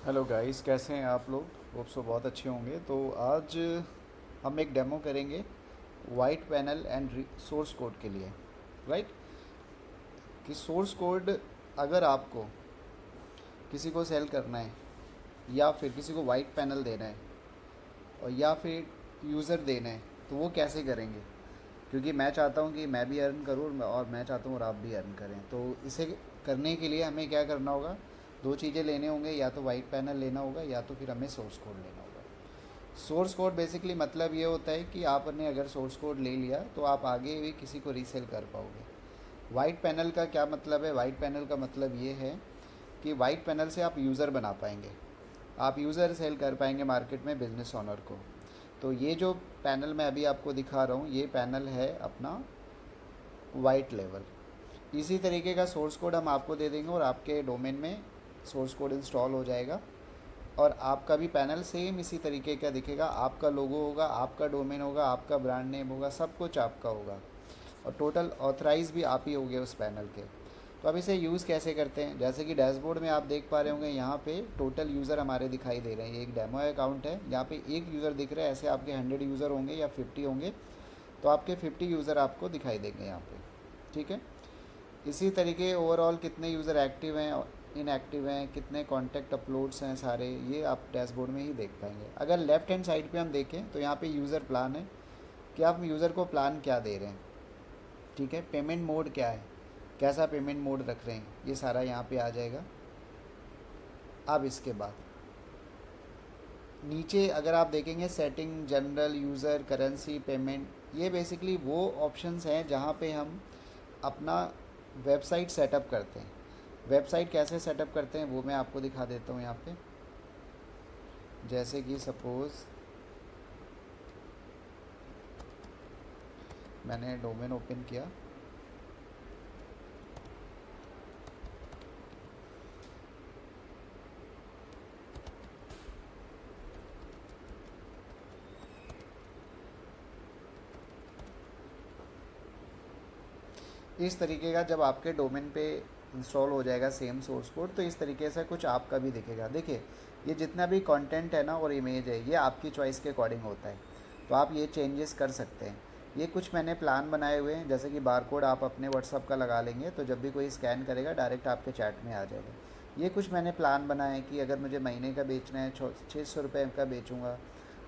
Hello guys, कैसे हैं आप लोग? होप सो बहुत अच्छे होंगे। तो आज हम एक डेमो करेंगे white panel and source code के लिए। राइट, कि सोर्स कोड अगर आपको किसी को सेल करना है या फिर किसी को वाइट पैनल देना है और या फिर यूज़र देना है, तो वो कैसे करेंगे? क्योंकि मैं चाहता हूँ कि मैं भी अर्न करूँ और मैं चाहता हूँ और आप भी अर्न करें। तो इसे करने के लिए हमें क्या करना होगा? दो चीज़ें लेने होंगे, या तो वाइट पैनल लेना होगा या तो फिर हमें सोर्स कोड लेना होगा। सोर्स कोड बेसिकली मतलब ये होता है कि आपने अगर सोर्स कोड ले लिया तो आप आगे भी किसी को रीसेल कर पाओगे। वाइट पैनल का क्या मतलब है? वाइट पैनल का मतलब ये है कि वाइट पैनल से आप यूज़र बना पाएंगे, आप यूज़र सेल कर पाएंगे मार्केट में बिजनेस ओनर को। तो ये जो पैनल मैं अभी आपको दिखा रहा हूँ, ये पैनल है अपना वाइट लेवल। इसी तरीके का सोर्स कोड हम आपको दे देंगे और आपके डोमेन में सोर्स कोड इंस्टॉल हो जाएगा और आपका भी पैनल सेम इसी तरीके का दिखेगा। आपका लोगो होगा, आपका डोमेन होगा, आपका ब्रांड नेम होगा, सब कुछ आपका होगा और टोटल ऑथराइज भी आप ही होगे उस पैनल के। तो अब इसे यूज़ कैसे करते हैं? जैसे कि डैशबोर्ड में आप देख पा रहे होंगे, यहाँ पे टोटल यूज़र हमारे दिखाई दे रहे हैं। ये एक डेमो अकाउंट है, यहाँ पे एक यूज़र दिख रहा है। ऐसे आपके 100 यूज़र होंगे या 50 होंगे, तो आपके 50 यूज़र आपको दिखाई देंगे यहाँ पे। ठीक है, इसी तरीके ओवरऑल कितने यूज़र एक्टिव हैं, इनएक्टिव हैं, कितने कॉन्टैक्ट अपलोड्स हैं, सारे ये आप डैशबोर्ड में ही देख पाएंगे। अगर लेफ़्ट हैंड साइड पे हम देखें तो यहाँ पे यूज़र प्लान है कि आप यूज़र को प्लान क्या दे रहे हैं। ठीक है, पेमेंट मोड क्या है, कैसा पेमेंट मोड रख रहे हैं, ये सारा यहाँ पे आ जाएगा। अब इसके बाद नीचे अगर आप देखेंगे setting, general, user, currency, payment, ये बेसिकली वो ऑप्शंस हैं जहाँ पे हम अपना वेबसाइट सेटअप करते हैं। वेबसाइट कैसे सेटअप करते हैं वो मैं आपको दिखा देता हूँ यहाँ पे। जैसे कि सपोज़ मैंने डोमेन ओपन किया, इस तरीके का जब आपके डोमेन पे इंस्टॉल हो जाएगा सेम सोर्स कोड, तो इस तरीके से कुछ आपका भी दिखेगा। देखिए, ये जितना भी कंटेंट है ना और इमेज है, ये आपकी चॉइस के अकॉर्डिंग होता है, तो आप ये चेंजेस कर सकते हैं। ये कुछ मैंने प्लान बनाए हुए हैं, जैसे कि बारकोड आप अपने व्हाट्सअप का लगा लेंगे तो जब भी कोई स्कैन करेगा डायरेक्ट आपके चैट में आ जाएगा। ये कुछ मैंने प्लान बनाए हैं कि अगर मुझे महीने का बेचना है 600 रुपये का बेचूँगा,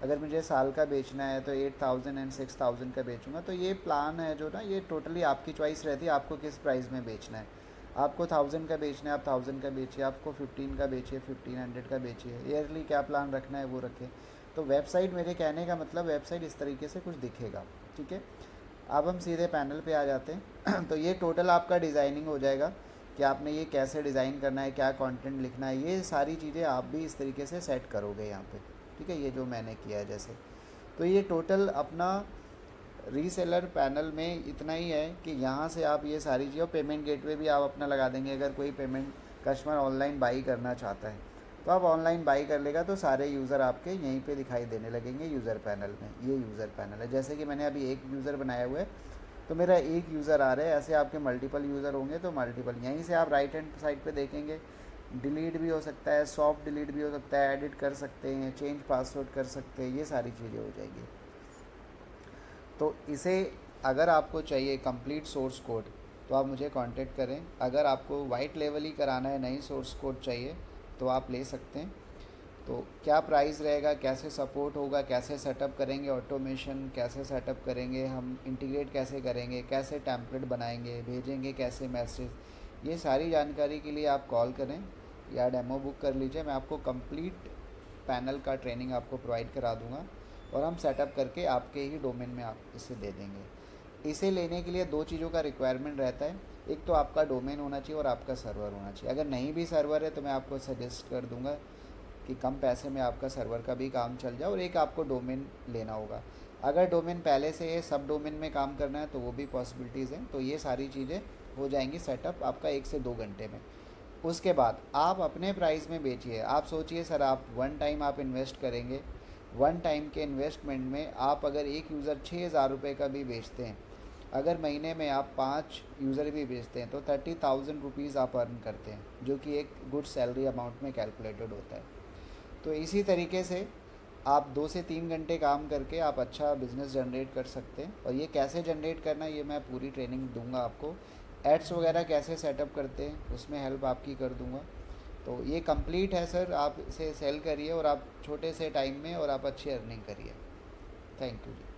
अगर मुझे साल का बेचना है तो 8000 एंड 6000 का बेचूंगा। तो ये प्लान है जो ना, ये टोटली आपकी चॉइस रहती है, आपको किस प्राइस में बेचना है। आपको 1000 का बेचना है आप 1000 का बेचिए, आपको 15 का बेचिए 1500 का बेचिए, ईयरली क्या प्लान रखना है वो रखें। तो वेबसाइट, मेरे कहने का मतलब वेबसाइट इस तरीके से कुछ दिखेगा। ठीक है, अब हम सीधे पैनल पे आ जाते हैं तो ये टोटल आपका डिज़ाइनिंग हो जाएगा कि आपने ये कैसे डिज़ाइन करना है, क्या कंटेंट लिखना है, ये सारी चीज़ें आप भी इस तरीके से सेट करोगे यहाँ पे। ठीक है, ये जो मैंने किया है जैसे, तो ये टोटल अपना रीसेलर पैनल में इतना ही है कि यहाँ से आप ये सारी चीज़ें, पेमेंट गेटवे भी आप अपना लगा देंगे। अगर कोई पेमेंट कस्टमर ऑनलाइन बाई करना चाहता है तो आप ऑनलाइन बाई कर लेगा, तो सारे यूज़र आपके यहीं पे दिखाई देने लगेंगे यूज़र पैनल में। ये यूज़र पैनल है, जैसे कि मैंने अभी एक यूज़र बनाया हुआ है तो मेरा एक यूज़र आ रहा है। ऐसे आपके मल्टीपल यूज़र होंगे तो मल्टीपल, यहीं से आप राइट हैंड साइड पे देखेंगे डिलीट भी हो सकता है, सॉफ्ट डिलीट भी हो सकता है, एडिट कर सकते हैं, चेंज पासवर्ड कर सकते हैं, ये सारी चीज़ें हो जाएंगी। तो इसे अगर आपको चाहिए कंप्लीट सोर्स कोड तो आप मुझे कांटेक्ट करें। अगर आपको वाइट लेवल ही कराना है, नहीं सोर्स कोड चाहिए, तो आप ले सकते हैं। तो क्या प्राइस रहेगा, कैसे सपोर्ट होगा, कैसे सेटअप करेंगे, ऑटोमेशन कैसे सेटअप करेंगे, हम इंटीग्रेट कैसे करेंगे, कैसे टेम्पलेट बनाएंगे, भेजेंगे कैसे मैसेज, ये सारी जानकारी के लिए आप कॉल करें या डेमो बुक कर लीजिए। मैं आपको कंप्लीट पैनल का ट्रेनिंग आपको प्रोवाइड करा दूंगा और हम सेटअप करके आपके ही डोमेन में आप इसे दे देंगे। इसे लेने के लिए दो चीज़ों का रिक्वायरमेंट रहता है, एक तो आपका डोमेन होना चाहिए और आपका सर्वर होना चाहिए। अगर नहीं भी सर्वर है तो मैं आपको सजेस्ट कर दूंगा कि कम पैसे में आपका सर्वर का भी काम चल जाए, और एक आपको डोमेन लेना होगा। अगर डोमेन पहले से सब डोमेन में काम करना है तो वो भी पॉसिबिलिटीज़ हैं। तो ये सारी चीज़ें हो जाएंगी सेटअप आपका 1 से 2 घंटे में। उसके बाद आप अपने प्राइस में बेचिए। आप सोचिए सर, आप वन टाइम आप इन्वेस्ट करेंगे, वन टाइम के इन्वेस्टमेंट में आप अगर एक यूज़र 6000 रुपये का भी बेचते हैं, अगर महीने में आप 5 यूज़र भी बेचते हैं तो 30,000 रुपीज़ आप अर्न करते हैं, जो कि एक गुड सैलरी अमाउंट में कैलकुलेटेड होता है। तो इसी तरीके से आप 2 से 3 घंटे काम करके आप अच्छा बिजनेस जनरेट कर सकते हैं। और ये कैसे जनरेट करना, ये मैं पूरी ट्रेनिंग दूंगा आपको। एड्स वगैरह कैसे सेटअप करते हैं उसमें हेल्प आपकी कर दूंगा। तो ये कंप्लीट है सर, आप इसे सेल करिए और आप छोटे से टाइम में और आप अच्छी अर्निंग करिए। Thank you ji.